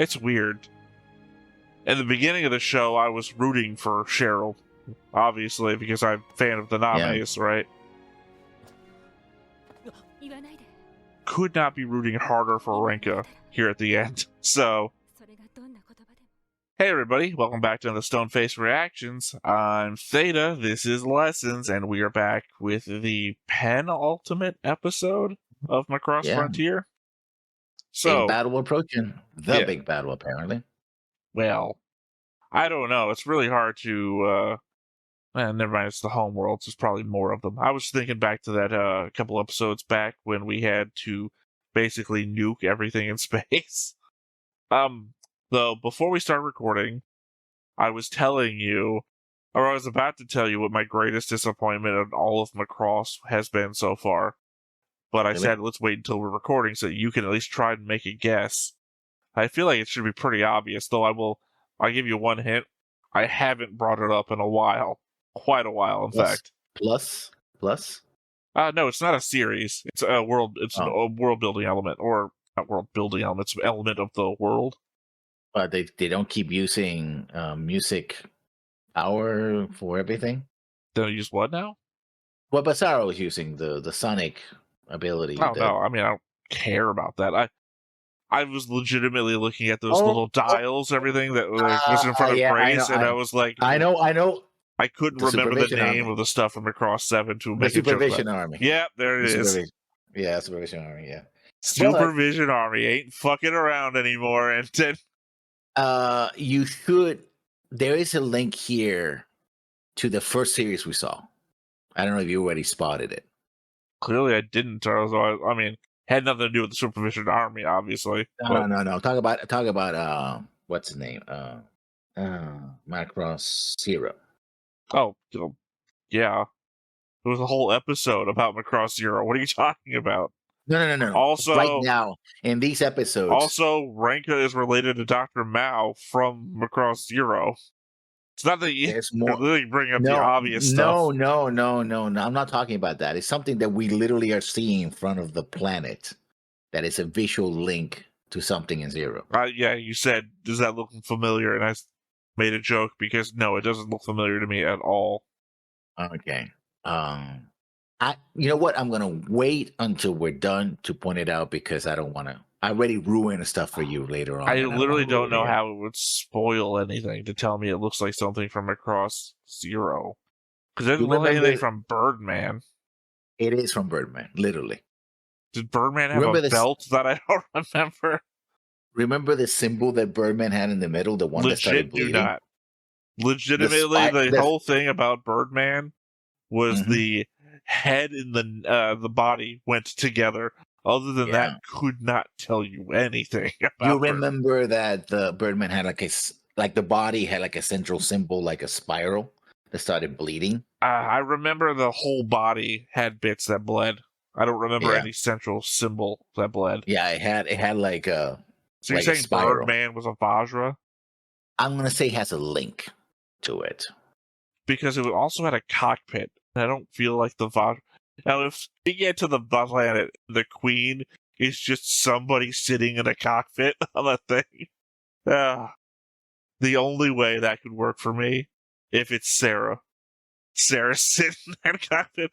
It's weird. In the beginning of the show, I was rooting for Cheryl, obviously, because I'm a fan of the Names, right? Could not be rooting harder for Renka here at the end. So, hey everybody, welcome back to the Stoneface Reactions. I'm Theta, this is Lessons, and we are back with the penultimate episode of Macross Frontier. So, big battle approaching. Big battle, apparently. Well, I don't know. It's really hard to, never mind, it's the home worlds. There's probably more of them. I was thinking back to that couple episodes back when we had to basically nuke everything in space. Though, before we start recording, I was telling you, or I was about to tell you what my greatest disappointment in all of Macross has been so far. But I said, let's wait until we're recording so you can at least try and make a guess. I feel like it should be pretty obvious, though I'll give you one hint. I haven't brought it up in a while. Quite a while, in fact. Plus? No, it's not a series. It's a world. It's a world building element, or not world building element. It's an element of the world. But they don't keep using music power for everything. They don't use what now? Well, Basaro was using the sonic ability. Oh no, I mean I don't care about that. I was legitimately looking at those little dials, everything that was in front of Grace, and I was like, I know. I couldn't remember the name of the stuff from Macross 7 to make the Supervision Army. Yeah, there it is. Yeah, Supervision Army. Yeah, Supervision Army ain't fucking around anymore. And then, you should. There is a link here to the first series we saw. I don't know if you already spotted it. Clearly, I didn't. I mean, had nothing to do with the Supervision Army, obviously. No. Talk about what's his name? Macross Zero. Oh, yeah. There was a whole episode about Macross Zero. What are you talking about? No. Also, right now, in these episodes. Also, Renka is related to Dr. Mao from Macross Zero. It's not that you really bring up the obvious stuff. No. I'm not talking about that. It's something that we literally are seeing in front of the planet. That is a visual link to something in Zero. Yeah, you said, does that look familiar? And I made a joke because no, it doesn't look familiar to me at all. Okay. You know what? I'm gonna wait until we're done to point it out because I don't want to. I already ruined stuff for you later on. I literally don't know how it would spoil anything to tell me it looks like something from Macross Zero. Because it doesn't look like anything from Birdman. It is from Birdman, literally. Did Birdman have a belt that I don't remember? Remember the symbol that Birdman had in the middle, the one that started bleeding? Do not. Legitimately, the whole thing about Birdman was the head and the body went together. Other than that, could not tell you anything about You remember that the Birdman had the body had like a central symbol, like a spiral that started bleeding? I remember the whole body had bits that bled. I don't remember any central symbol that bled. Yeah, it had like a. So you're saying Birdman was a Vajra? I'm gonna say it has a link to it because it also had a cockpit. I don't feel like the Vajra. Now, if we get to the planet, the Queen is just somebody sitting in a cockpit on that thing. The only way that could work for me, if it's Sarah. Sarah's sitting in that cockpit.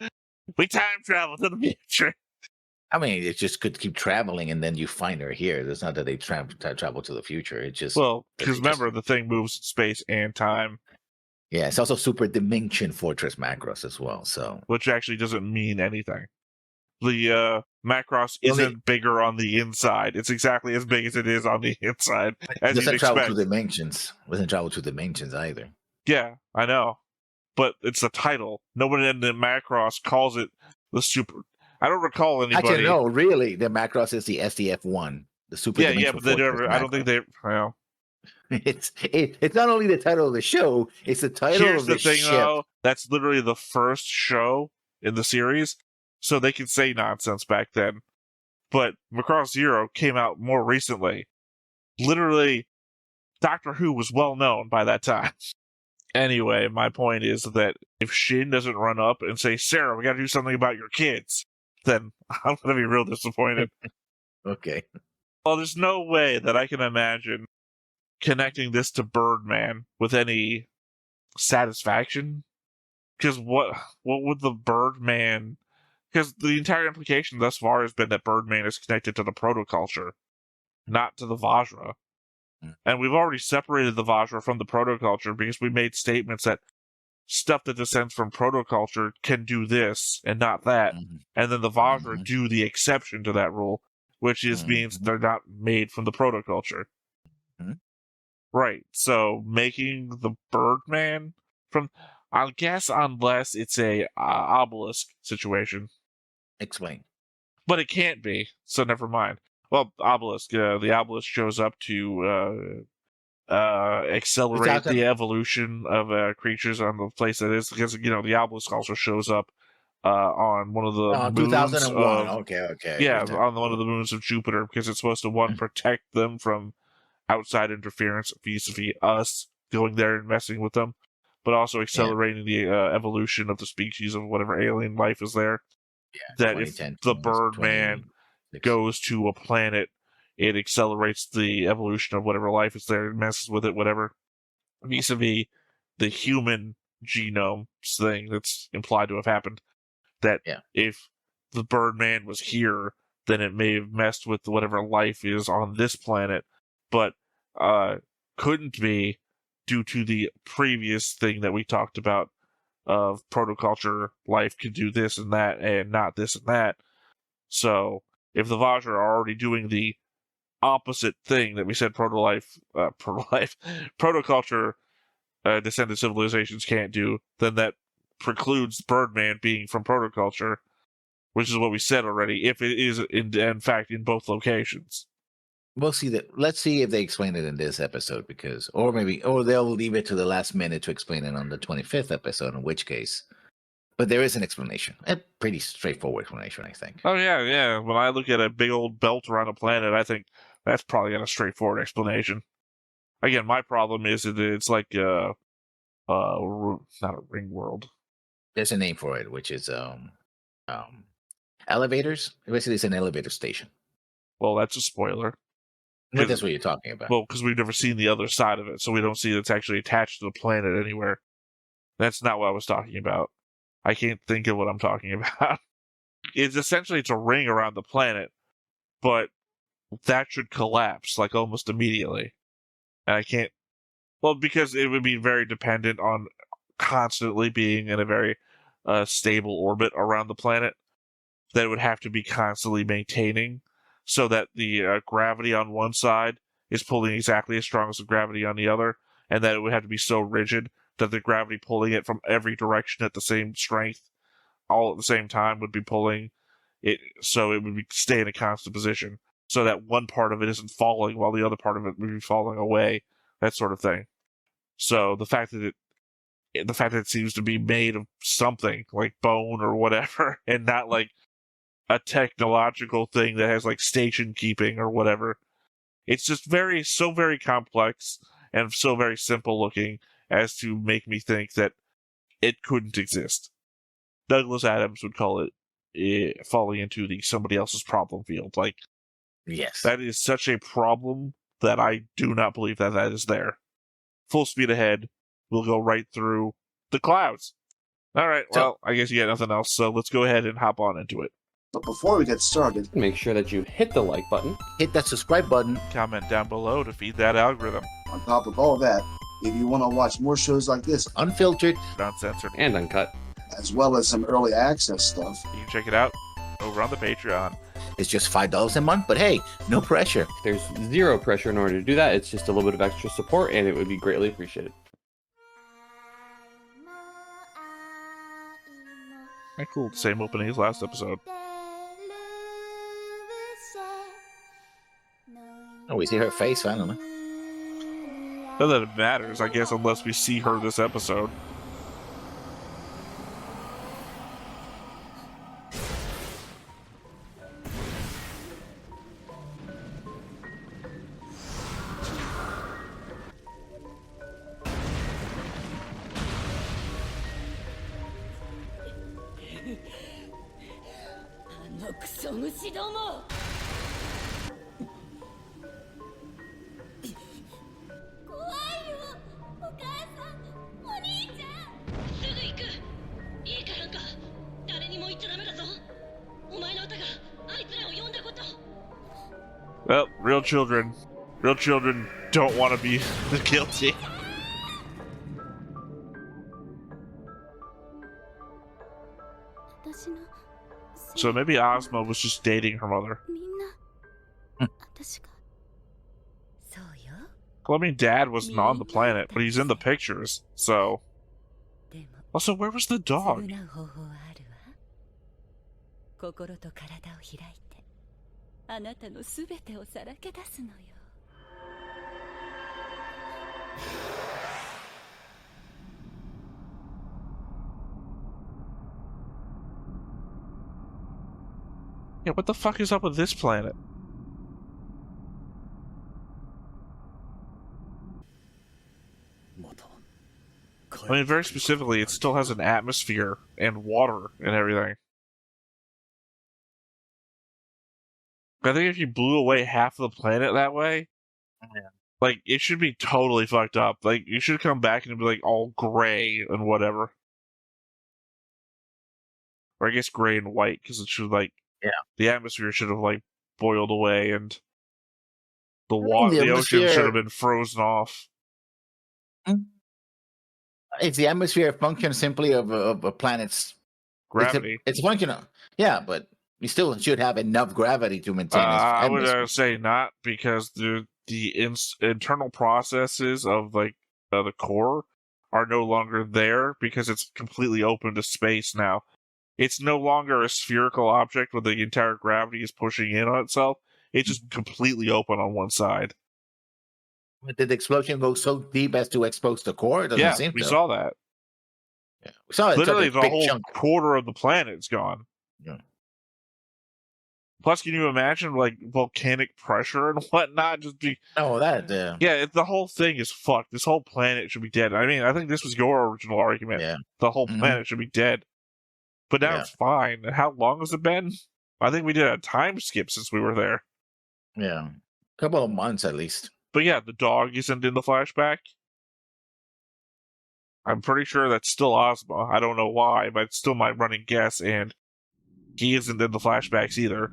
We time travel to the future. I mean, it just could keep traveling, and then you find her here. It's not that they travel to the future. It just because remember, the thing moves in space and time. Yeah, it's also Super Dimension Fortress Macross as well. So, which actually doesn't mean anything. The Macross isn't bigger on the inside. It's exactly as big as it is on the inside. As it doesn't travel to dimensions. It doesn't travel to dimensions either. Yeah, I know, but it's a title. Nobody in the Macross calls it the Super. I don't recall anybody. Actually, no, really, the Macross is the SDF-1, the Super. Yeah, but they never. I don't think they. Well, it's not only the title of the show; it's the title of the ship. Though, that's literally the first show in the series, so they could say nonsense back then. But Macross Zero came out more recently. Literally, Doctor Who was well known by that time. Anyway, my point is that if Shin doesn't run up and say, "Sarah, we got to do something about your kids," then I'm going to be real disappointed. Okay. Well, there's no way that I can imagine connecting this to Birdman with any satisfaction. Because what would the Birdman? Because the entire implication thus far has been that Birdman is connected to the protoculture, not to the Vajra. And we've already separated the Vajra from the protoculture because we made statements that stuff that descends from protoculture can do this and not that. And then the Vajra do the exception to that rule, which means they're not made from the protoculture. Right. So making the Birdman from, I guess, unless it's a obelisk situation. Explain. But it can't be, so never mind. Well, obelisk. The obelisk shows up to accelerate the evolution of creatures on the place that is, because the obelisk also shows up on one of the moons 2001. of, Okay. yeah, on one of the moons of Jupiter, because it's supposed to protect them from outside interference vis-a-vis us going there and messing with them, but also accelerating the evolution of the species of whatever alien life is there. That if the Birdman goes to a planet, it accelerates the evolution of whatever life is there and messes with it, whatever. Vis-a-vis the human genome thing that's implied to have happened. That if the Birdman was here, then it may have messed with whatever life is on this planet, but couldn't be due to the previous thing that we talked about of protoculture life could do this and that and not this and that. So if the Vajra are already doing the opposite thing that we said protoculture descended civilizations can't do, then that precludes Birdman being from protoculture, which is what we said already, if it is in fact in both locations. We'll see that. Let's see if they explain it in this episode, or they'll leave it to the last minute to explain it on the 25th episode, in which case. But there is an explanation. A pretty straightforward explanation, I think. Oh, yeah. When I look at a big old belt around a planet, I think that's probably got a straightforward explanation. Again, my problem is that it's like not a ring world. There's a name for it, which is elevators. Basically, it's an elevator station. Well, that's a spoiler. But that's what you're talking about. Well, because we've never seen the other side of it, so we don't see it's actually attached to the planet anywhere. That's not what I was talking about. I can't think of what I'm talking about. It's a ring around the planet, but that should collapse like almost immediately. And I can't. Well, because it would be very dependent on constantly being in a very stable orbit around the planet that it would have to be constantly maintaining, so that the gravity on one side is pulling exactly as strong as the gravity on the other, and that it would have to be so rigid that the gravity pulling it from every direction at the same strength all at the same time would be pulling it, so it would stay in a constant position, so that one part of it isn't falling while the other part of it would be falling away, that sort of thing. So the fact that it seems to be made of something like bone or whatever, and not like a technological thing that has like station keeping or whatever. It's just so very complex and so very simple looking as to make me think that it couldn't exist. Douglas Adams would call it falling into the somebody else's problem field. Like, yes, that is such a problem that I do not believe that is there. Full speed ahead, we'll go right through the clouds. All right, well, I guess you got nothing else, so let's go ahead and hop on into it. But before we get started, make sure that you hit the like button, hit that subscribe button, comment down below to feed that algorithm. On top of all that, if you want to watch more shows like this, unfiltered, uncensored, and uncut, as well as some early access stuff, you can check it out over on the Patreon. It's just $5 a month, but hey, no pressure. There's zero pressure in order to do that. It's just a little bit of extra support, and it would be greatly appreciated. Cool. Same opening as last episode. Oh, we see her face finally. Not that it matters, I guess, unless we see her this episode. real children don't want to be guilty. So maybe Ozma was just dating her mother. Well, I mean, Dad wasn't on the planet, but he's in the pictures, so... Also, where was the dog? Yeah, what the fuck is up with this planet? I mean, very specifically, it still has an atmosphere and water and everything. I think if you blew away half of the planet that way, like, it should be totally fucked up. Like, you should come back and be, like, all gray and whatever. Or I guess gray and white, because it should, like, the atmosphere should have, like, boiled away and the ocean should have been frozen off. It's the atmosphere function simply of a planet's gravity. It's functional. Yeah, but you still should have enough gravity to maintain its I atmosphere. would say not, because the internal processes of, like, the core are no longer there because it's completely open to space now. It's no longer a spherical object where the entire gravity is pushing in on itself. It's just completely open on one side. But did the explosion go so deep as to expose the core? It doesn't seem we to. saw that. Yeah. We saw it. Literally, the whole chunk. quarter of the planet's gone. Yeah. Plus, can you imagine, like, volcanic pressure and whatnot? Just be... Oh, that... Yeah, the whole thing is fucked. This whole planet should be dead. I mean, I think this was your original argument. Yeah. The whole planet should be dead. But now it's fine. How long has it been? I think we did a time skip since we were there. Yeah. A couple of months, at least. But yeah, the dog isn't in the flashback. I'm pretty sure that's still Ozma. I don't know why, but it's still my running guess, and he isn't in the flashbacks either.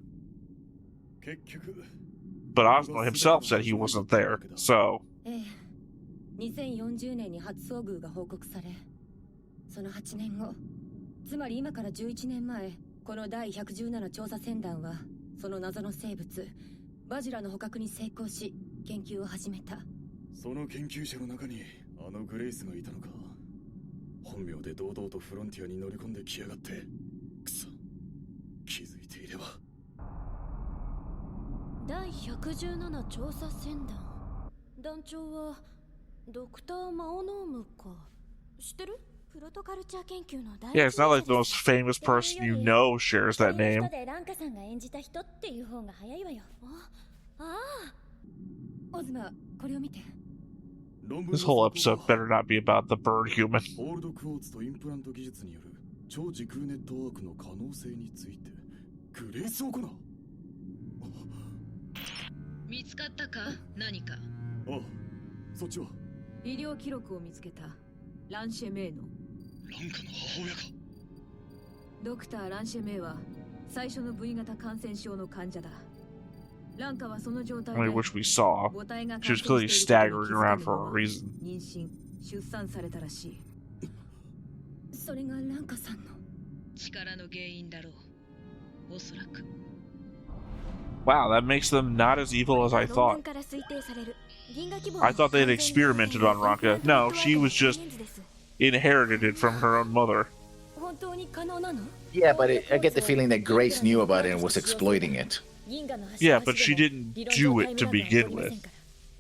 But Ozma himself said he wasn't there, so... 2040年に初遭遇が報告され、その8年後、つまり今から11年前、この第117調査船団は、その謎の生物、バジラの捕獲に成功し、研究を始めた。その研究者の中にあのグレイスがいたのか。本名で堂々とフロンティアに乗り込んできやがって。くそ、気づいていれば。第117調査船団。団長はドクター・マオノームか。知ってる？プロトカルチャー研究の大 Yeah, it's not like the most famous person you know shares that name. でランカさんが演じた人っていう方が早いわよ。ああ。オズマ、これを見て。 This whole episode better not be about the bird human. ホールドクォーツとインプラント技術による超時空ネットワークの可能性についてグレイスを行う。見つかったか？何か。ああ、そっちは。医療記録を見つけた。ランシェメイの。ランカの母親か。ドクター・ランシェメイは最初の V 型感染症の患者だ。ランカはその状態で which we saw. She was clearly staggering around for a reason. 妊娠、出産されたらしい。それがランカさんの力の原因だろう。おそらく。 Wow, that makes them not as evil as I thought. I thought they had experimented on Ranka. No, she was just inherited it from her own mother. Yeah, but I get the feeling that Grace knew about it and was exploiting it. Yeah, but she didn't do it to begin with.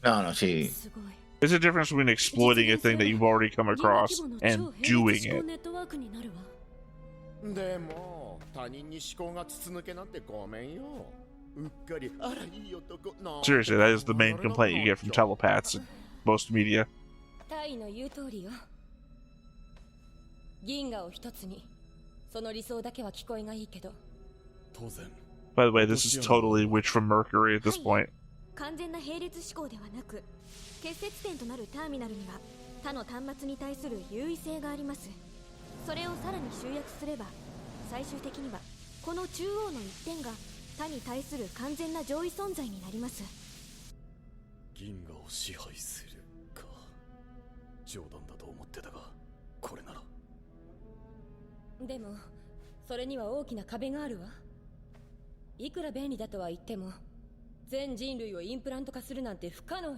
No, she... There's a difference between exploiting a thing that you've already come across and doing it. Seriously, that is the main complaint you get from telepaths in most media. By the way, this is totally Witch from Mercury at this point. 完全な並列思考ではなく、結節点となるターミナルには他の端末に対する優位性があります。それをさらに集約すれば、最終的にはこの中央の一点が他に対する完全な上位存在になります。を支配するか。冗談だと思ってたが、これなら。でもそれには大きな壁があるわ。いくら便利だとは言っても全人類をインプラント化するなんて不可能よ。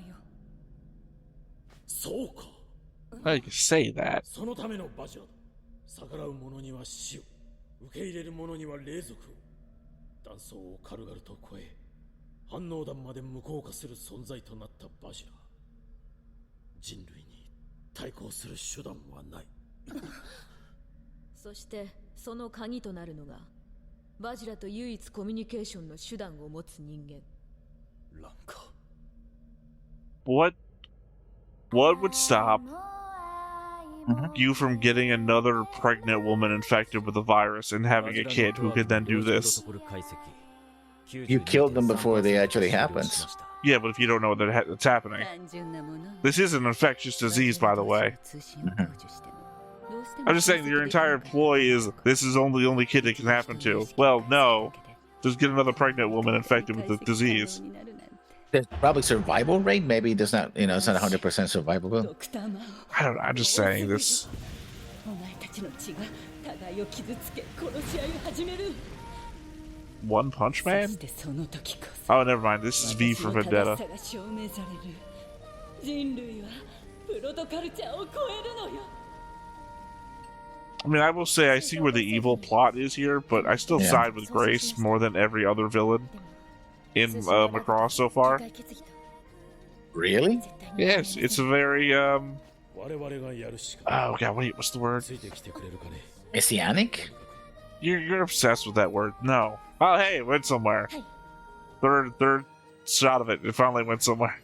そうか。 I can say that. そのためのバジラだ。逆らう者には死を、受け入れる者には霊族を。断層を軽々と超え、反応弾まで無効化する存在となったバジラ。人類に対抗する手段はない。そしてその鍵となるのがバジラと唯一コミュニケーションの手段を持つ人間。ランカ。 What would stop you from getting another pregnant woman infected with the virus and having a kid who could then do this? You killed them before they actually happened. Yeah, but if you don't know that's happening. This is an infectious disease, by the way. I'm just saying that your entire ploy is this is the only kid it can happen to. Well, no. Just get another pregnant woman infected with the disease. There's probably survival rate. Maybe there's not, it's not 100% survivable. I don't know. I'm just saying this. One Punch Man? Oh, never mind. This is V for Vendetta. I mean, I will say I see where the evil plot is here, but I still side with Grace more than every other villain in Macross so far. Really? Yes, it's a very oh god, wait, what's the word? Messianic? You're obsessed with that word. No. Oh hey, it went somewhere. Third shot of it. It finally went somewhere.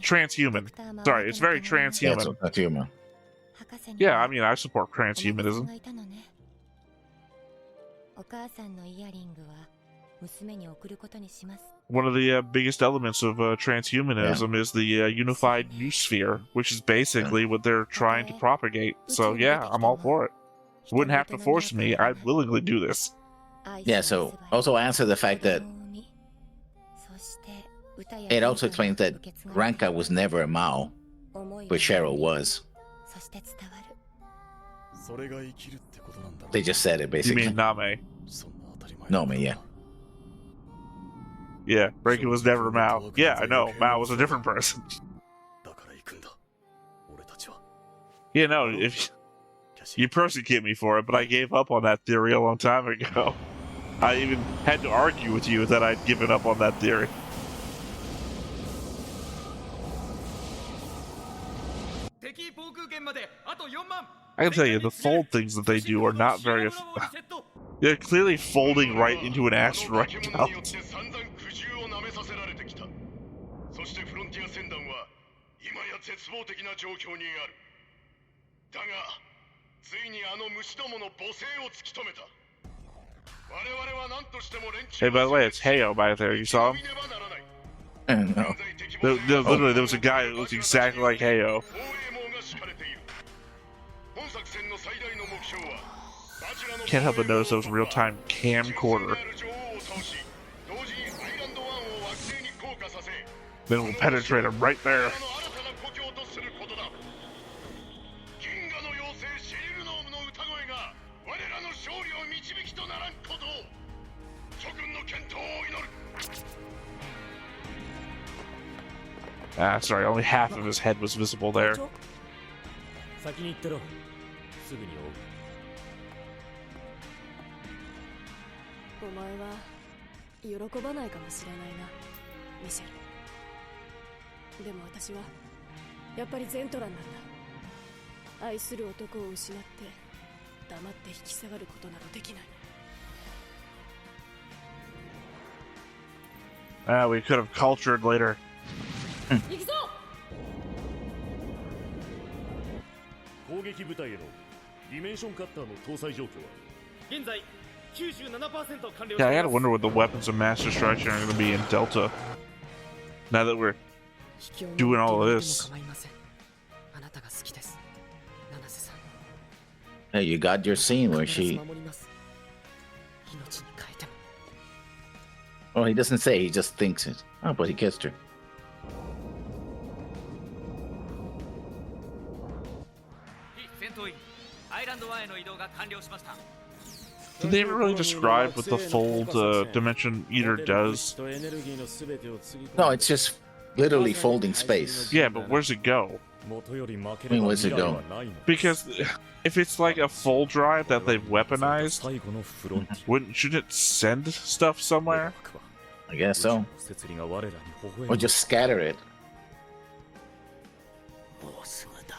Transhuman. Sorry, it's very transhuman. That's human. Yeah, I mean I support transhumanism. One of the biggest elements of transhumanism is the unified new sphere, which is basically what they're trying to propagate. So yeah, I'm all for it. Wouldn't have to force me. I'd willingly do this. Yeah, so also answer the fact that it also explains that Ranka was never a Mao, but Cheryl was. They just said it basically. You mean Name? Nome, yeah. Yeah, Ranka was never Mao. Yeah, I know. Mao was a different person. Yeah, no, if you persecute me for it, but I gave up on that theory a long time ago. I even had to argue with you that I'd given up on that theory. I can tell you, the fold things that they do are not very... They're clearly folding right into an asteroid belt. Hey, by the way, it's Heyo back there. You saw him? No. Literally, there was a guy who looked exactly like Heyo. Can't help but notice those real-time camcorder. Then we'll penetrate him right there. Ah, sorry, only half of his head was visible there. 先に行ってろ。すぐに追う。お前は喜ばないかもしれないな、ミシェル。でも私はやっぱりゼントランなんだ。愛する男を失って黙って引き下がることなどできない。Ah, we could have cultured later. 行くぞ。攻撃部隊へのディメンションカッターの搭載状況は現在 97% 完了。 Yeah, I gotta wonder what the weapons of mass destruction are gonna be in Delta. Now that we're doing all of this. Hey, you got your scene where she... Well, he doesn't say. He just thinks it. Oh, but he kissed her. Did they ever really describe what the fold dimension eater does? No, it's just literally folding space. Yeah, but where's it go? I mean, where's it go? Because if it's like a full drive that they've weaponized, shouldn't it send stuff somewhere? I guess so. Or just scatter it.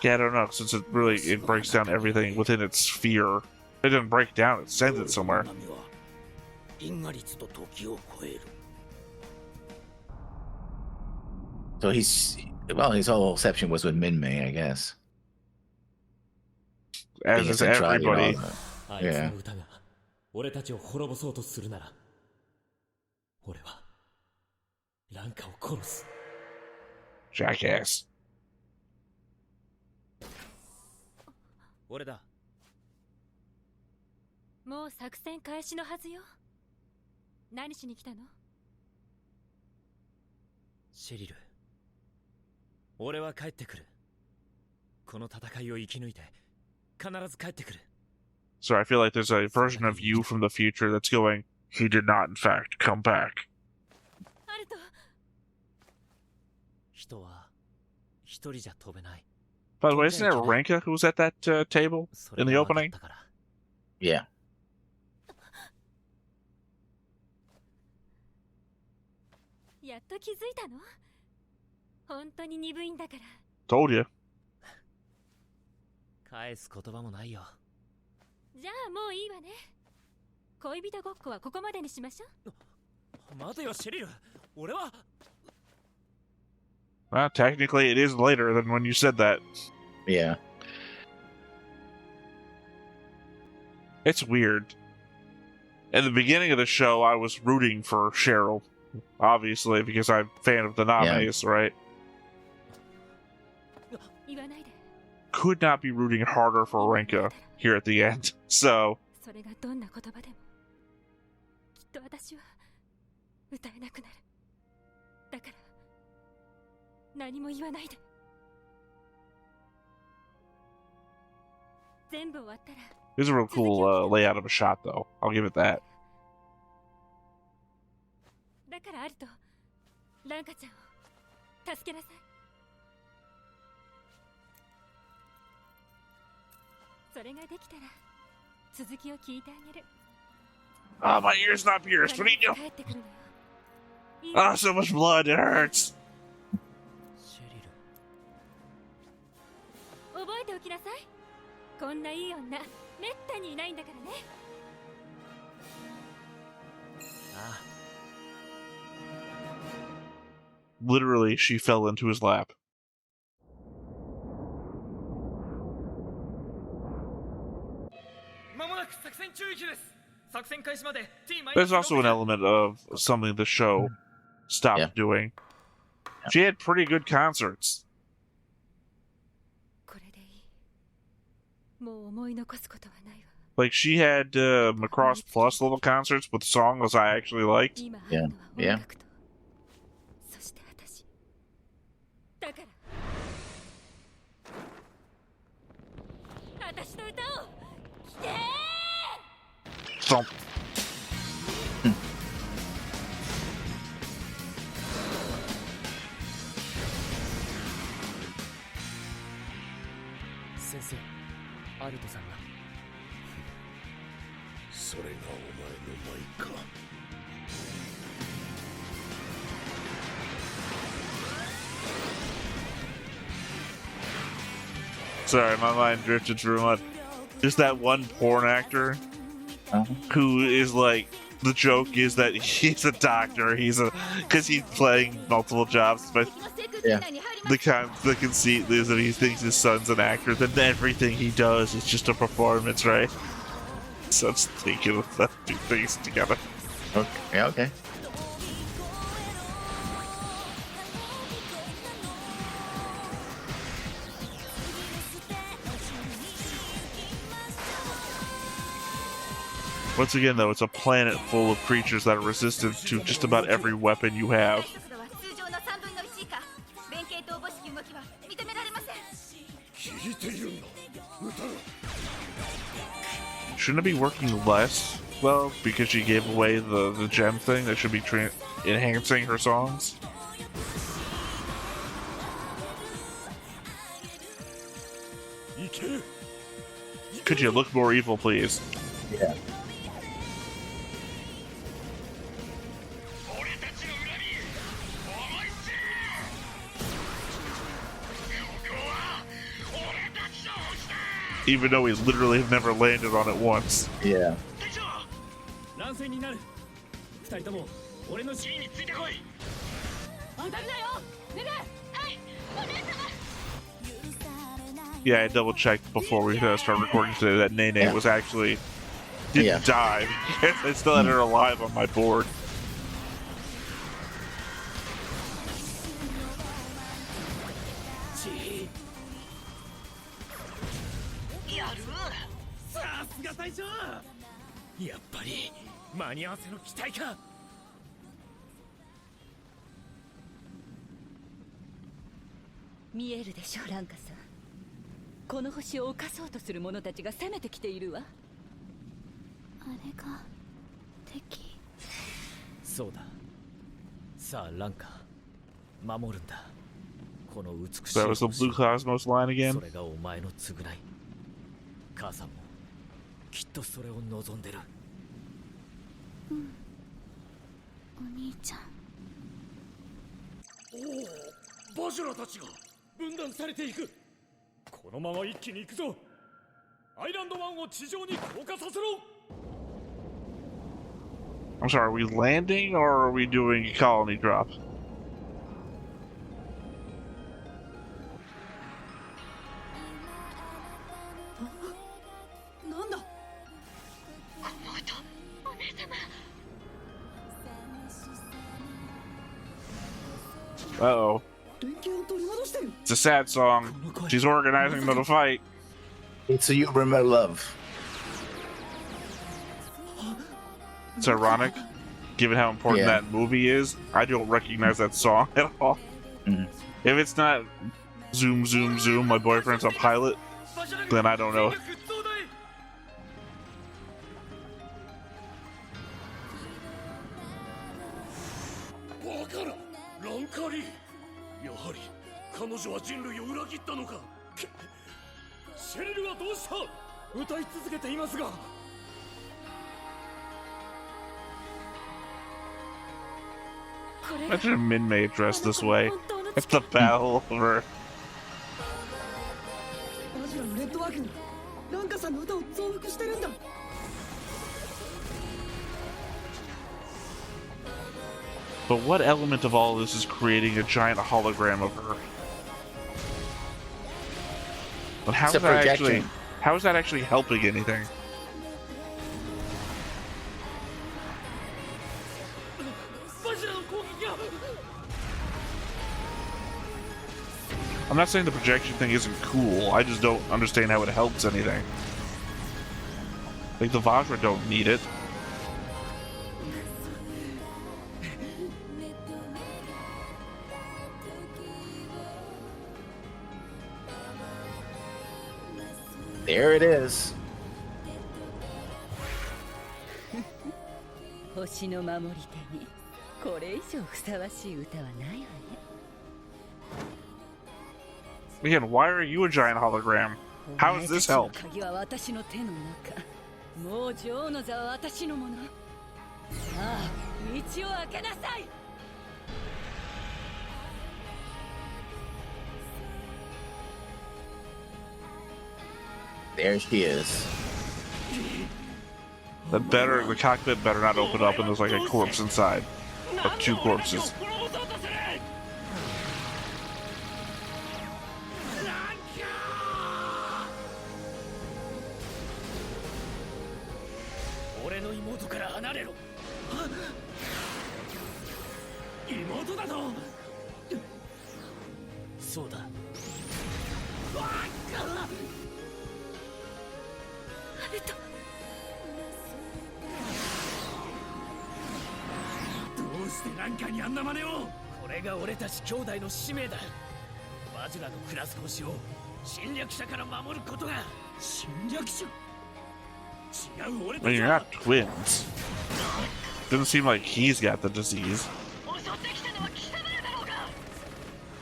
Yeah, I don't know, since it breaks down everything within its sphere. It doesn't break down, it sends it somewhere. So his whole exception was with Minmay, I guess. As is everybody. Yeah. 俺たちを滅ぼそうとするなら、俺はランカを殺す。Jackass. 俺だ。もう作戦開始のはずよ。何しに来たの？シェリル、俺は帰ってくる。この戦いを生き抜いて必ず帰ってくる。 So I feel like there's a version of you from the future that's going, he did not in fact come back. 人は一人じゃ飛べない。 By the way, isn't it Renka who was at that table in the opening? Yeah. やっと気づいたの？本当に鈍いんだから。 Told you. 返す言葉もないよ。じゃあもういいわね。恋人ごっこはここまでにしましょう。待てよ、シェリル。俺は。 Well, technically it is later than when you said that. Yeah. It's weird. In the beginning of the show, I was rooting for Cheryl. Obviously, because I'm a fan of the Names, right? Could not be rooting harder for Renka here at the end. So. それがどんな言葉でもきっと私は歌えなくなる。だから何も言わないで。全部終わったら。 This is a real cool layout of a shot, though. I'll give it that. だからアルト、ランカちゃんを助けなさい。それができたら続きを聞いてあげる。 Oh, my ear's not pierced. What are you doing? Oh, so much blood. It hurts. 覚えておきなさい。こんないい女、めったにいないんだからね。ああ。 Literally, she fell into his lap. There's also an element of something the show stopped doing. She had pretty good concerts. Like, she had Macross Plus level concerts with songs I actually liked. Yeah. Yeah. Thump. Sensei, アルトさんが。それがお前の舞か。 Sorry, my mind drifted through much. There's that one porn actor who is like, the joke is that he's a doctor. Because he's playing multiple jobs, but the conceit is that he thinks his son's an actor. Then everything he does is just a performance, right? So I'm just thinking of the two things together. Okay. Yeah, okay. Once again, though, it's a planet full of creatures that are resistant to just about every weapon you have. Shouldn't it be working less, though, because she gave away the gem thing that should be enhancing her songs? Could you look more evil, please? Yeah. Even though we literally have never landed on it once. Yeah. Yeah, I double checked before we started recording today that Nene was actually didn't die. I still had her alive on my board.見えるでしょ、ランカさん。この星を侵そうとする者たちが攻めてきているわ。あれが敵。そうだ。さあ、ランカ、守るんだ。この美しい。 That was the Blue Cosmos line again. それがお前の償い。母さんもきっとそれを望んでる。うん。お兄ちゃん。おお、バジュラたちが分断されていく。このまま一気に行くぞ。アイランド1を地上に降下させろ。 I'm sorry, are we landing or are we doing a colony drop? Uh-oh. It's a sad song. She's organizing the fight. It's a you remember love. It's ironic, given how important that movie is. I don't recognize that song at all. Mm-hmm. If it's not Zoom, Zoom, Zoom, my boyfriend's a pilot, then I don't know. ランカリー、やはり彼女は人類を裏切ったのか。シェリルはどうした。歌い続けていますが。 Imagine a Minmay dressed this way. It's the battle over. But what element of all this is creating a giant hologram of her? But how is that actually helping anything? I'm not saying the projection thing isn't cool, I just don't understand how it helps anything. Like, the Vajra don't need it. There it is. 星の守り手にこれ以上ふさわしい歌はないわね。 Again, why are you a giant hologram? How does this help? 鍵は私の手の中。もう女王の座は私のもの。さあ、道を開けなさい。 There she is. The cockpit better not open up and there's like a corpse inside. Or two corpses. してなんかにあんな真似を。これが俺たち兄弟の使命だ。バジラのクラス星を侵略者から守ることが。侵略者？違う俺 I た mean, ち you're は。 not twins. Doesn't seem like he's got the disease. 襲ってきたのは貴様らだろうが。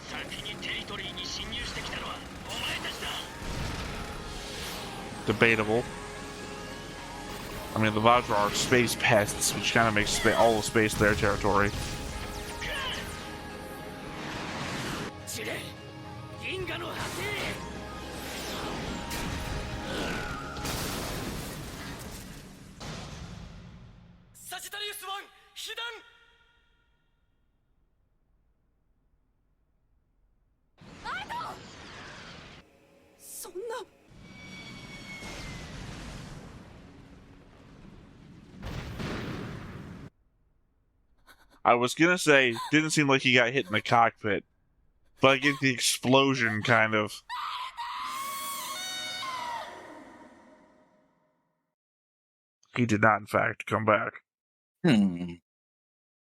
先にテリトリーに侵入してきたのはお前たちだ。 Debatable. I mean, the Vajra are space pests, which kind of makes all of space their territory. チレ、銀河の果て。サジタリウス1被弾。そんな。I was gonna say, didn't seem like he got hit in the cockpit, but I get the explosion kind of. He did not, in fact, come back.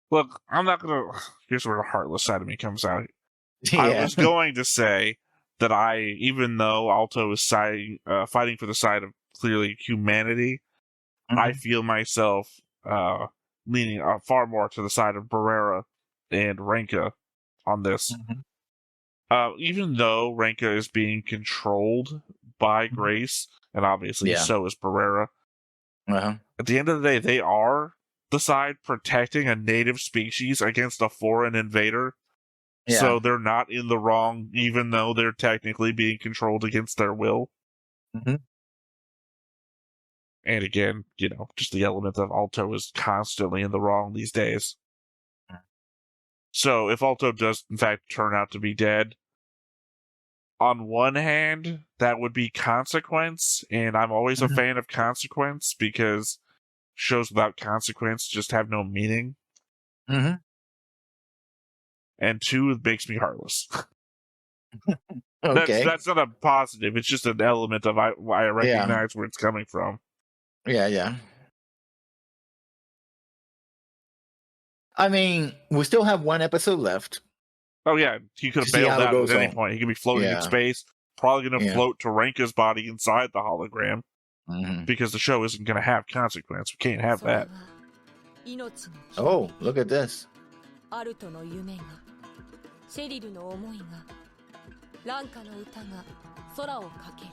Look, I'm not gonna. Here's where the heartless side of me comes out. I was going to say that even though Alto is fighting for the side of clearly humanity, I feel myself leaning far more to the side of Barrera and Renka on this. Even though Renka is being controlled by Grace, and obviously so is Barrera, at the end of the day, they are the side protecting a native species against a foreign invader. Yeah. So they're not in the wrong, even though they're technically being controlled against their will. And again, just the element of Alto is constantly in the wrong these days. So if Alto does, in fact, turn out to be dead, on one hand, that would be consequence, and I'm always a fan of consequence because shows without consequence just have no meaning. And two, it makes me heartless. Okay. That's not a positive. It's just an element of I recognize where it's coming from. Yeah. I mean, we still have one episode left. Oh yeah, he could have See bailed how it out goes at any on. point. He could be floating in Yeah. space, probably going to Yeah. float to Renka's body inside the hologram because the show isn't going to have consequence. We can't have that. Oh, look at this. アルトの夢がシェリルの思いがランカの歌が空をかける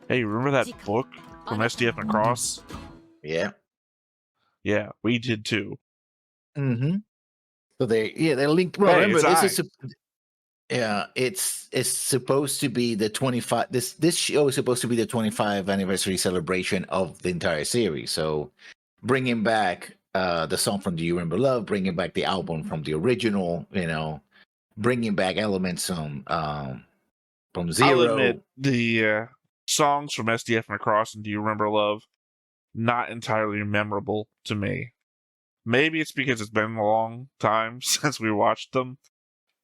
Hey, remember that book from SDF Macross? Yeah. Yeah, we did too. So they're linked. Well, Hey, remember, it's this is it's supposed to be the 25. This show is supposed to be the 25th anniversary celebration of the entire series. So bringing back the song from Do You Remember Love, bringing back the album from the original, bringing back elements from Zero. I'll admit, the songs from SDF Macross and Do You Remember Love, not entirely memorable to me. Maybe it's because it's been a long time since we watched them,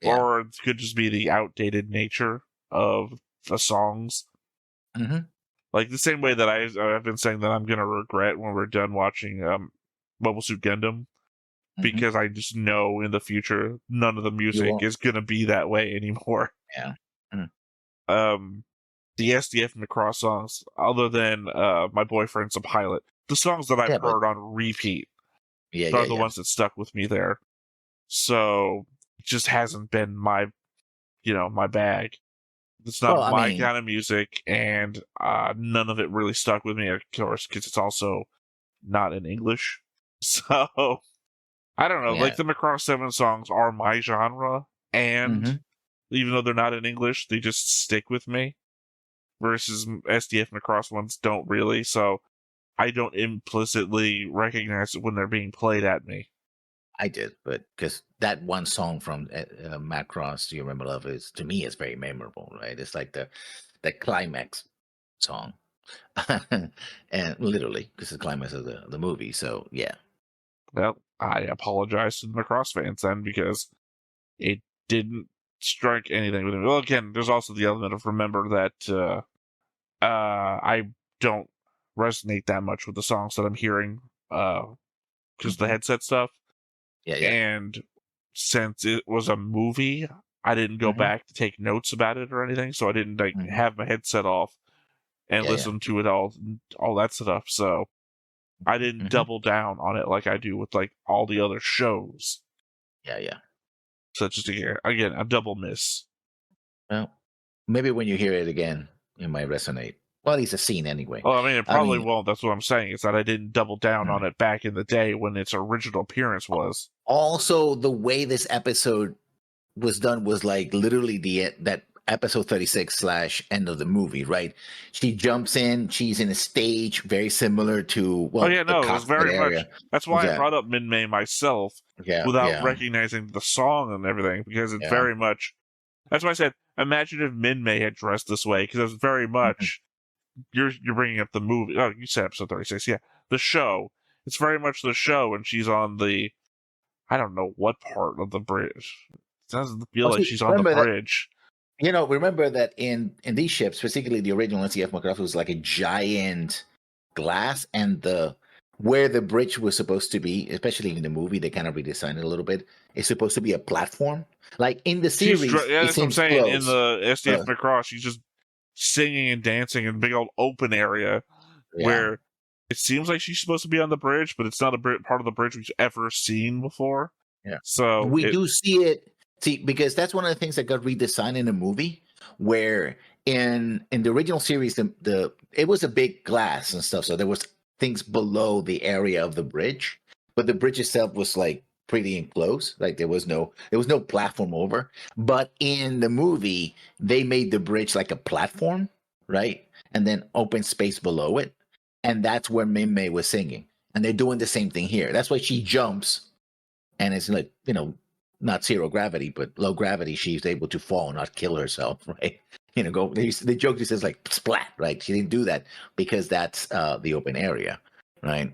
or it could just be the outdated nature of the songs. Like the same way that I've been saying that I'm going to regret when we're done watching Mobile Suit Gundam, because I just know in the future none of the music is going to be that way anymore. The SDF Macross songs, other than My Boyfriend's a Pilot, the songs that I've heard on repeat are the ones that stuck with me there. So it just hasn't been my bag. It's not kind of music, and none of it really stuck with me, of course, because it's also not in English. So I don't know. Like the Macross 7 songs are my genre, and even though they're not in English, they just stick with me. Versus SDF Macross ones don't really, so I don't implicitly recognize it when they're being played at me. I did, but because that one song from Macross, Do You Remember Love, to me, is very memorable, right? It's like the climax song, and literally, because the climax of the movie. So yeah. Well, I apologize to the Macross fans then, because it didn't strike anything with me. Well, again, there's also the element of remember that I don't resonate that much with the songs that I'm hearing because the headset stuff. Yeah. And since it was a movie, I didn't go back to take notes about it or anything, so I didn't like have my headset off and listen to it all that stuff. So I didn't double down on it like I do with like all the other shows. Yeah. So it's just again a double miss. Well, maybe when you hear it again, it might resonate. Well, at least a scene anyway. Well, I mean, it probably won't. That's what I'm saying. Is that I didn't double down on it back in the day when its original appearance was. Also, the way this episode was done was like literally that episode 36 / end of the movie, right? She jumps in, she's in a stage very similar to it was very much. That's why I brought up Min-Mei myself without recognizing the song and everything, because it's very much. That's why I said, imagine if Min-Mei had dressed this way, because it's very much. You're bringing up the movie. Oh, you said episode 36. Yeah, the show. It's very much the show, and she's on the. I don't know what part of the bridge. It doesn't feel like she's on the bridge. Remember that in these ships, particularly the original NCF Macross, was like a giant glass, and where the bridge was supposed to be, especially in the movie, they kind of redesigned it a little bit. It's supposed to be a platform. Like in the series, that's what I'm saying. In the SDF Macross, she's just singing and dancing in a big old open area where it seems like she's supposed to be on the bridge, but it's not a part of the bridge we've ever seen before. Yeah. So we do see it. See, because that's one of the things that got redesigned in the movie, where in the original series, it was a big glass and stuff, so there was things below the area of the bridge, but the bridge itself was like pretty enclosed, like there was no platform over. But in the movie, they made the bridge like a platform, right, and then open space below it, and that's where Min-Mei was singing, and they're doing the same thing here. That's why she jumps, and it's like not zero gravity, but low gravity. She's able to fall, not kill herself, right? The joke just says like splat, right? She didn't do that because that's the open area, right?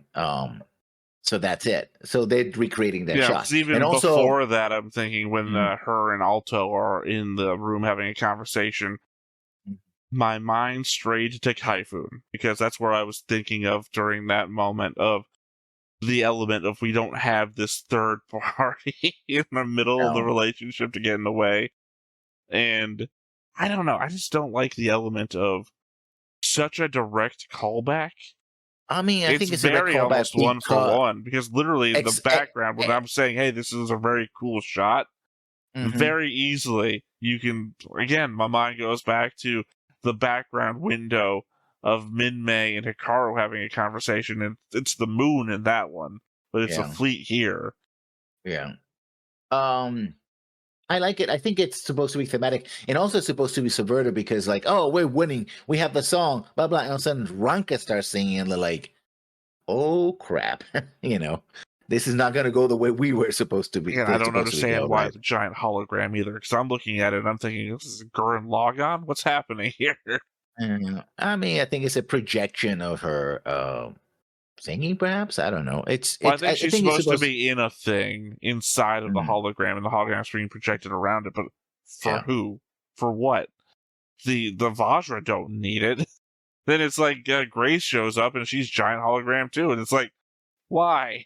So that's it. So they're recreating that shot. Even before that, I'm thinking when her and Alto are in the room having a conversation, my mind strayed to Typhoon, because that's where I was thinking of during that moment of the element of we don't have this third party in the middle of the relationship to get in the way. And I don't know. I just don't like the element of such a direct callback. I mean, I think it's very almost one for one, because literally the background, when I'm saying, hey, this is a very cool shot, very easily you can, again, my mind goes back to the background window of Min-Mei and Hikaru having a conversation, and it's the moon in that one, but it's a fleet here. Yeah. I like it. I think it's supposed to be thematic, and also supposed to be subverted, because like, oh, we're winning, we have the song, blah blah, and all of a sudden Ranka starts singing, and they're like, oh crap, this is not going to go the way we were supposed to be. Yeah, I don't understand why the giant hologram either, because I'm looking at it and I'm thinking, this is Gurren Lagann? What's happening here? I mean, I think it's a projection of her singing, perhaps. I don't know. I think she's supposed to be in a thing inside of the hologram, and the hologram's being projected around it. But for who? For what? The Vajra don't need it. Then it's like Grace shows up and she's giant hologram too, and it's like, why?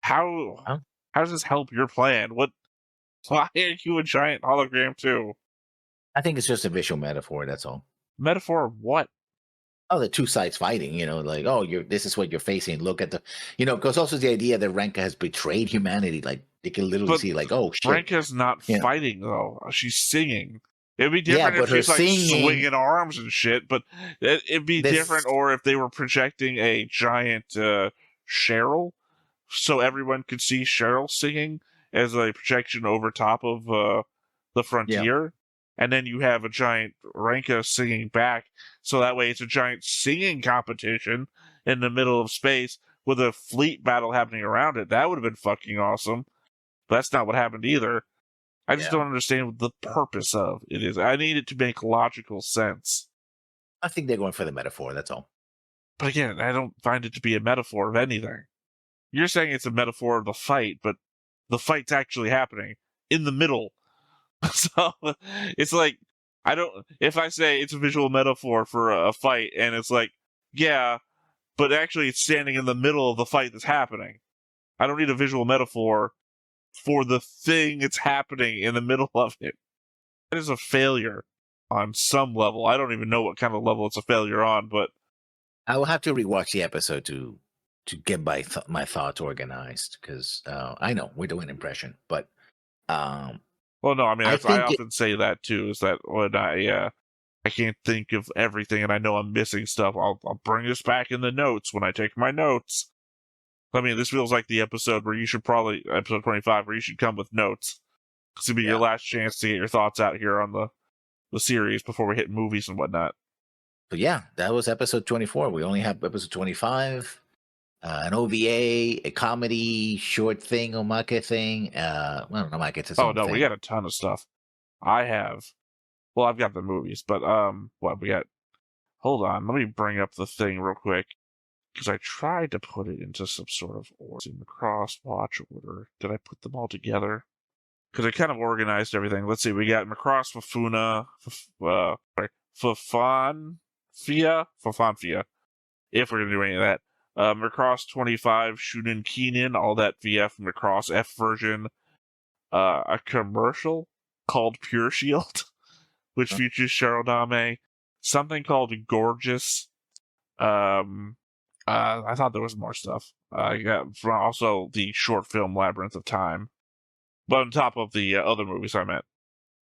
How does this help your plan? Why are you a giant hologram too? I think it's just a visual metaphor. That's all. Metaphor of what? Oh, the two sides fighting, like, oh, this is what you're facing. Look at because also the idea that Ranka has betrayed humanity. Like, you can literally see, like, oh, shit. Ranka's not fighting, though. She's singing. It'd be different if she's, like, swinging arms and shit, but it'd be different, or if they were projecting a giant Cheryl, so everyone could see Cheryl singing as a projection over top of the frontier. Yeah. And then you have a giant Ranka singing back, so that way it's a giant singing competition in the middle of space with a fleet battle happening around it. That would have been fucking awesome. But that's not what happened either. I just don't understand what the purpose of it is. I need it to make logical sense. I think they're going for the metaphor, that's all. But again, I don't find it to be a metaphor of anything. You're saying it's a metaphor of the fight, but the fight's actually happening in the middle. So it's like, if I say it's a visual metaphor for a fight, and it's like, yeah, but actually it's standing in the middle of the fight that's happening. I don't need a visual metaphor for the thing that's happening in the middle of it. That is a failure on some level. I don't even know what kind of level it's a failure on, but I will have to rewatch the episode to get my thoughts organized, because I know we're doing impression, but well, no, I mean, I think often say that too. Is that when I can't think of everything and I know I'm missing stuff, I'll bring this back in the notes when I take my notes. I mean, this feels like the episode where you should probably episode 25 where you should come with notes. This would be your last chance to get your thoughts out here on the series before we hit movies and whatnot. But yeah, that was episode 24. We only have episode 25, an OVA, a comedy short thing, Omake thing. Well, Omake, it's its own thing. We got a ton of stuff. I've got the movies, but what we got? Hold on, let me bring up the thing real quick because I tried to put it into some sort of order. In the cross watch order. Did I put them all together? Because I kind of organized everything. Let's see, we got Macross, Fafuna, Fafanfia, if we're going to do any of that. Macross 25, Shunin Keenan, all that VF, Macross F version. A commercial called Pure Shield, which features Cheryl Dame. Something called Gorgeous. I thought there was more stuff. I got also the short film Labyrinth of Time. But on top of the other movies I meant.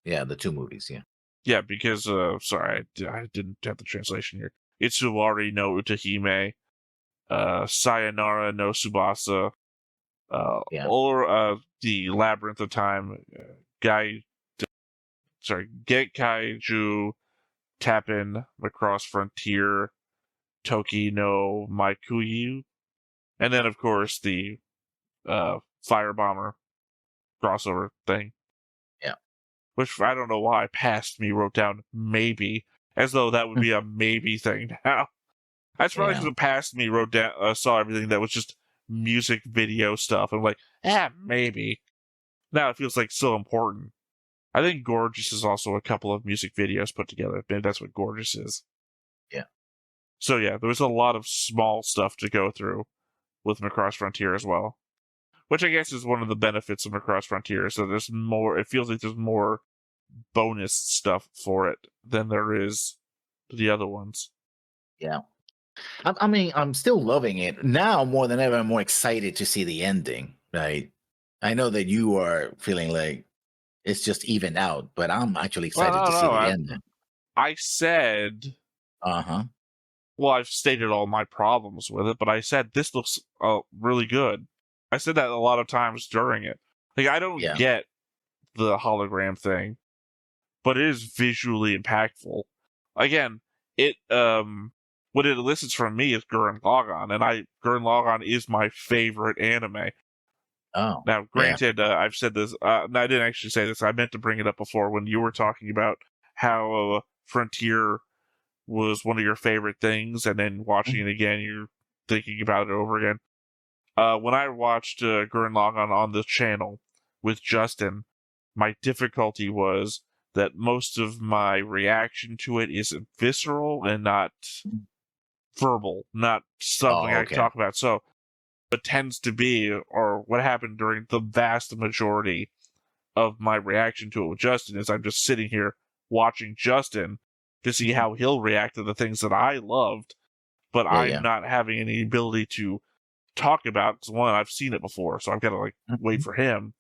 Yeah, the 2 movies, yeah. Yeah, because, sorry, I didn't have the translation here. Itsuwari no Utahime, Sayonara no Tsubasa, or the Labyrinth of Time, Gekkaiju, Tappin, Macross Frontier, Toki no Maikuyu, and then, of course, the Firebomber crossover thing. Yeah. Which, I don't know why, past me wrote down maybe, as though that would be a maybe thing now. That's probably because past me wrote down, saw everything that was just music video stuff. I'm like, maybe. Now it feels like so important. I think Gorgeous is also a couple of music videos put together. Maybe that's what Gorgeous is. Yeah. So yeah, there was a lot of small stuff to go through with Macross Frontier as well. Which I guess is one of the benefits of Macross Frontier. So there's more, it feels like there's more bonus stuff for it than there is the other ones. Yeah. I mean, I'm still loving it. Now more than ever, I'm more excited to see the ending, right? I know that you are feeling like it's just even out, but I'm actually excited to see the ending. I said... Well, I've stated all my problems with it, but I said this looks really good. I said that a lot of times during it. Like, I don't get the hologram thing, but it is visually impactful. Again, it what it elicits from me is Gurren Lagann, and Gurren Lagann is my favorite anime. Oh. Now, granted, I've said this. No, I didn't actually say this. I meant to bring it up before when you were talking about how Frontier was one of your favorite things, and then watching it again, you're thinking about it over again. When I watched Gurren Lagann on this channel with Justin, my difficulty was that most of my reaction to it is visceral and not verbal, not something I can talk about. So what tends to be, or what happened during the vast majority of my reaction to it with Justin, is I'm just sitting here watching Justin to see how he'll react to the things that I loved, but I'm not having any ability to talk about, because one, I've seen it before, so I've got to wait for him.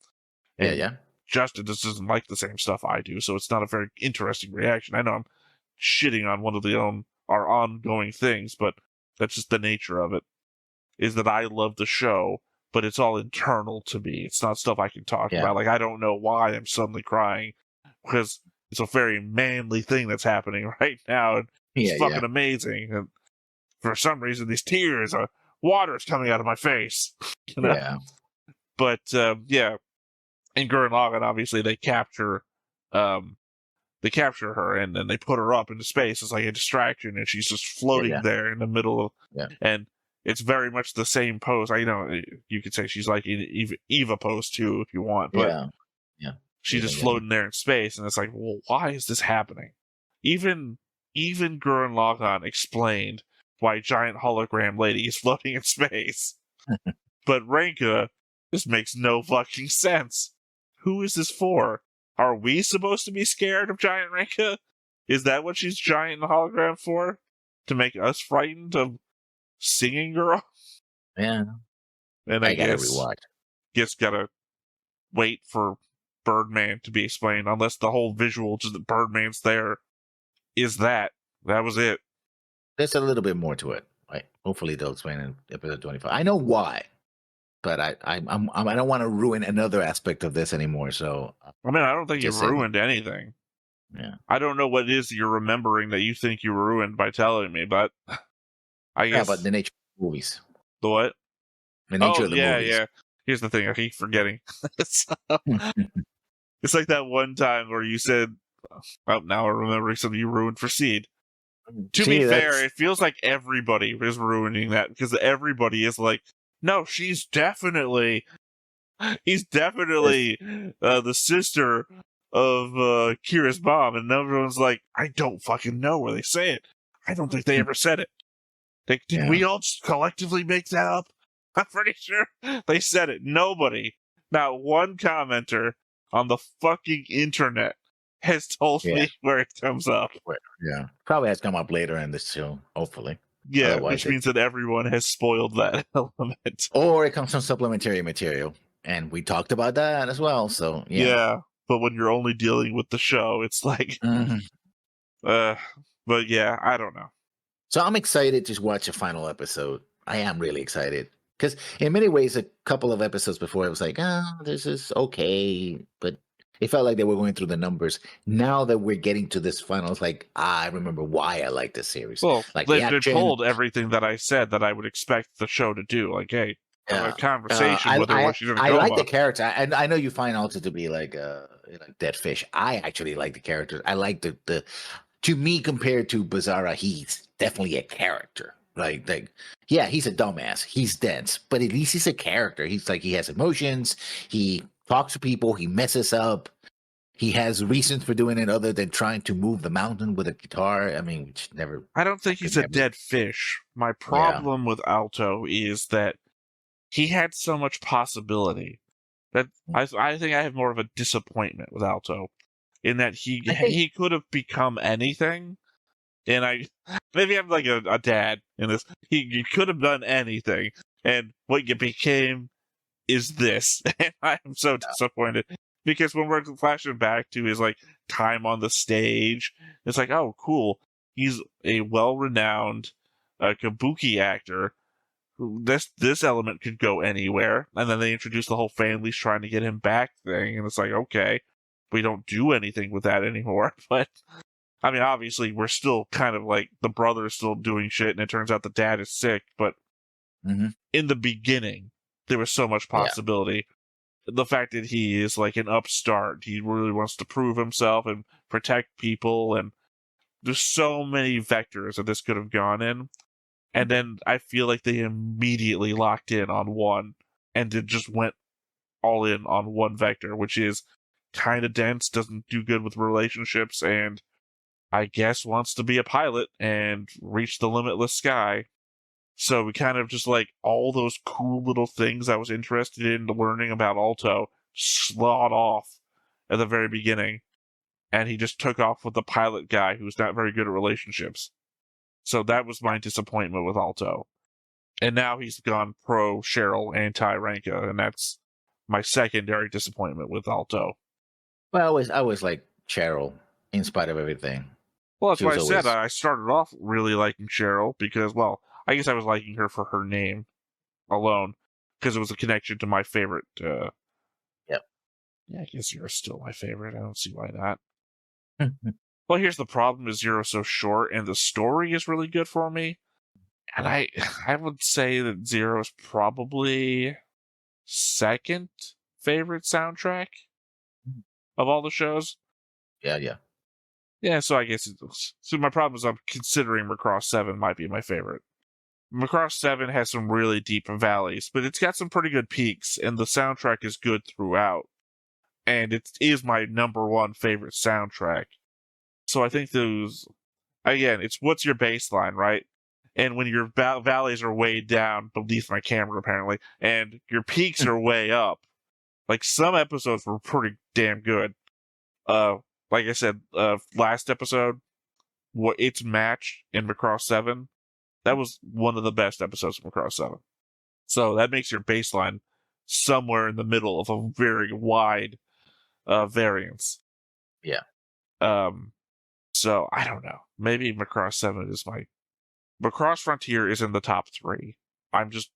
And Justin just doesn't like the same stuff I do, so it's not a very interesting reaction. I know I'm shitting on one of our ongoing things, but that's just the nature of it, is that I love the show, but it's all internal to me. It's not stuff I can talk about. Like, I don't know why I'm suddenly crying, because it's a very manly thing that's happening right now, and it's fucking amazing. And for some reason, these tears are water is coming out of my face. You know? Yeah. But in Gurren Lagann, obviously they capture her and then they put her up into space. It's like a distraction, and she's just floating there in the middle of and it's very much the same pose. You could say she's like Eva pose too if you want, but she's just floating there in space, and it's like, well, why is this happening? Even Gurren Lagann explained why giant hologram lady is floating in space. But Renka This makes no fucking sense. Who is this for? Are we supposed to be scared of Giant Renka? Is that what she's giant in the hologram for? To make us frightened of Singing Girl? Yeah. And I gotta rewatch. Guess gotta wait for Birdman to be explained, unless the whole visual, just that Birdman's there, is that. That was it. There's a little bit more to it. Right? Hopefully they'll explain in episode 25. I know why, but I don't want to ruin another aspect of this anymore. So I mean, I don't think Just you've saying. ruined anything. Yeah. I don't know what it is you're remembering that you think you ruined by telling me, but I Yeah, guess but the nature of the movies. the what? The nature Oh of the yeah, movies. yeah. Here's the thing, I keep forgetting. So, it's like that one time where you said, "Oh, now I'm remembering something you ruined for Seed." To See, be fair, that's- it feels like everybody is ruining that because everybody is like, "No, he's definitely the sister of Kira's mom," and everyone's like, "I don't fucking know where they say it. I don't think they ever said it. Did Yeah. we all just collectively make that up? I'm pretty sure they said it. Nobody, not one commenter on the fucking internet has told Yeah. me where it comes up. Yeah. Probably has come up later in this show, hopefully. Yeah, Otherwise which it- means that everyone has spoiled that element. Or it comes from supplementary material. And we talked about that as well. So yeah. But when you're only dealing with the show, it's like, Mhm. but yeah, I don't know. So I'm excited to watch the final episode. I am really excited. Because in many ways, a couple of episodes before, I was like, this is okay. But it felt like they were going through the numbers. Now that we're getting to this final, it's like, I remember why I like this series. Well, like they've the been action, told everything that I said that I would expect the show to do. Like, hey, have a conversation with her when she's in a I coma. like the character. And I know you find Alta to be like dead fish. I actually like the character. I like the to me, compared to Bizarra, he's definitely a character. Like, yeah, he's a dumbass. He's dense, but at least he's a character. He's like, he has emotions. He talks to people. He messes up. He has reasons for doing it other than trying to move the mountain with a guitar. I mean, which never. I don't think he's a dead fish. My problem with Alto is that he had so much possibility that I think I have more of a disappointment with Alto in that he could have become anything. And maybe I'm like a dad in this. He could have done anything, and what you became is this. And I'm so disappointed because when we're flashing back to his like time on the stage, it's like, oh, cool. He's a well-renowned kabuki actor. This element could go anywhere, and then they introduce the whole family's trying to get him back thing, and it's like, okay, we don't do anything with that anymore, but. I mean, obviously, we're still kind of like the brother's still doing shit, and it turns out the dad is sick. But in the beginning, there was so much possibility. Yeah. The fact that he is like an upstart, he really wants to prove himself and protect people, and there's so many vectors that this could have gone in. And then I feel like they immediately locked in on one, and it just went all in on one vector, which is kind of dense, doesn't do good with relationships, and I guess wants to be a pilot and reach the limitless sky. So we kind of just like all those cool little things I was interested in learning about Alto slawed off at the very beginning. And he just took off with the pilot guy who's not very good at relationships. So that was my disappointment with Alto. And now he's gone pro Cheryl, anti Ranka, and that's my secondary disappointment with Alto. Well, I always like Cheryl in spite of everything. Well, that's why I said I started off really liking Cheryl because, well, I guess I was liking her for her name alone because it was a connection to my favorite. Yep. Yeah, I guess Zero's still my favorite. I don't see why not. Well, here's the problem: is Zero's so short, and the story is really good for me. And I would say that Zero is probably second favorite soundtrack of all the shows. Yeah. Yeah, so I guess so. My problem is I'm considering Macross 7 might be my favorite. Macross 7 has some really deep valleys, but it's got some pretty good peaks, and the soundtrack is good throughout. And it is my number one favorite soundtrack. So I think those, again, it's what's your baseline, right? and when your valleys are way down beneath my camera, apparently, and your peaks are way up. Like, some episodes were pretty damn good. Like I said, last episode, its match in Macross 7, that was one of the best episodes of Macross 7. So that makes your baseline somewhere in the middle of a very wide variance. Yeah. So I don't know. Maybe Macross 7 is Macross Frontier is in the top 3. I'm just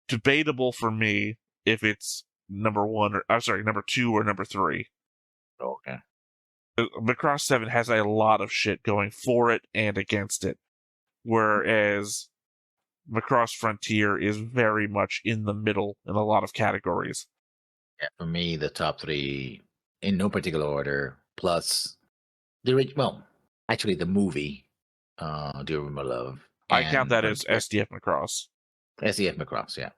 debatable for me if it's number 2 or number 3. Okay. Macross 7 has a lot of shit going for it and against it, whereas Macross Frontier is very much in the middle in a lot of categories. Yeah, for me, the top 3, in no particular order, plus the movie, Do You Remember Love? I count that as SDF Macross. SDF Macross, yeah.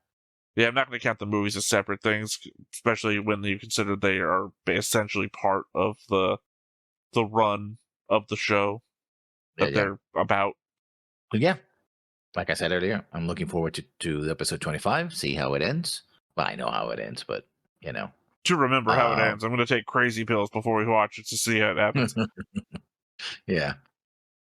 Yeah, I'm not going to count the movies as separate things, especially when you consider they are essentially part of the run of the show that they're about. But yeah, like I said earlier, I'm looking forward to episode 25, see how it ends. Well, I know how it ends, but, To remember how it ends, I'm going to take crazy pills before we watch it to see how it happens. Yeah.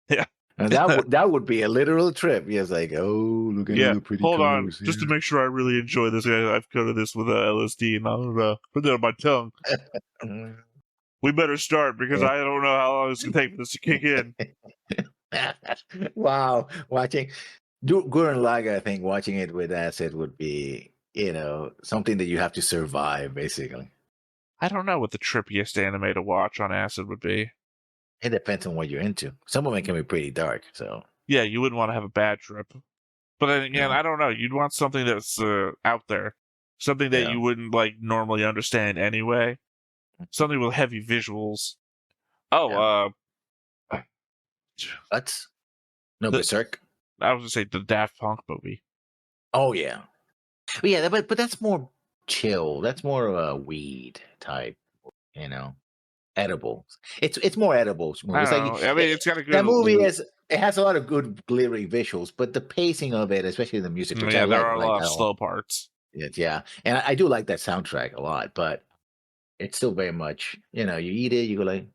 Yeah. And that would be a literal trip. Yes, like, oh, look at all the pretty hold colors. on. Just to make sure I really enjoy this, I've coated this with LSD and I'll put that on my tongue. We better start because I don't know how long it's going to take for this to kick in. Wow. Watching Gurren Lagann, I think watching it with acid would be, something that you have to survive, basically. I don't know what the trippiest anime to watch on acid would be. It depends on what you're into. Some of them can be pretty dark, so. Yeah, you wouldn't want to have a bad trip. But then again, I don't know. You'd want something that's out there. Something that you wouldn't, normally understand anyway. Something with heavy visuals. Oh, What? No, Berserk? I was going to say the Daft Punk movie. Oh, yeah. But yeah, but that's more chill. That's more of a weed type, edible. It's more edible. It's got a good. That movie has a lot of good glittery visuals, but the pacing of it, especially the music, which there are a lot of slow parts. Yeah, and I do like that soundtrack a lot, but it's still very much, you eat it, you go like.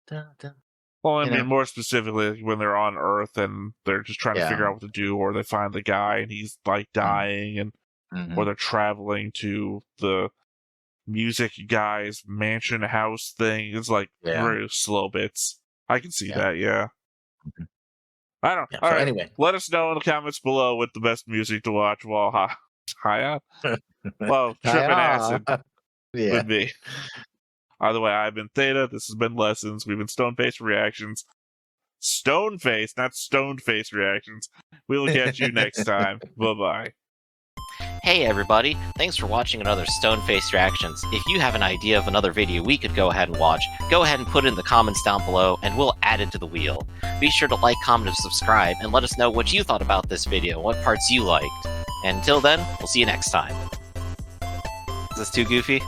Dun, dun, well, I mean, more specifically when they're on Earth and they're just trying to figure out what to do, or they find the guy and he's dying, and or they're traveling to the music guy's mansion house thing. It's very slow bits. I can see that, I don't know. All right. Anyway, let us know in the comments below what the best music to watch while tripping acid would be. Either way, I've been Theta. This has been Lessons. We've been Stoneface Reactions. Stoneface, not Stoned Face Reactions. We'll catch you next time. Bye-bye. Hey everybody, thanks for watching another Stoneface Reactions. If you have an idea of another video we could go ahead and watch, go ahead and put it in the comments down below and we'll add it to the wheel. Be sure to like, comment, and subscribe and let us know what you thought about this video, what parts you liked. And until then, we'll see you next time. Is this too goofy?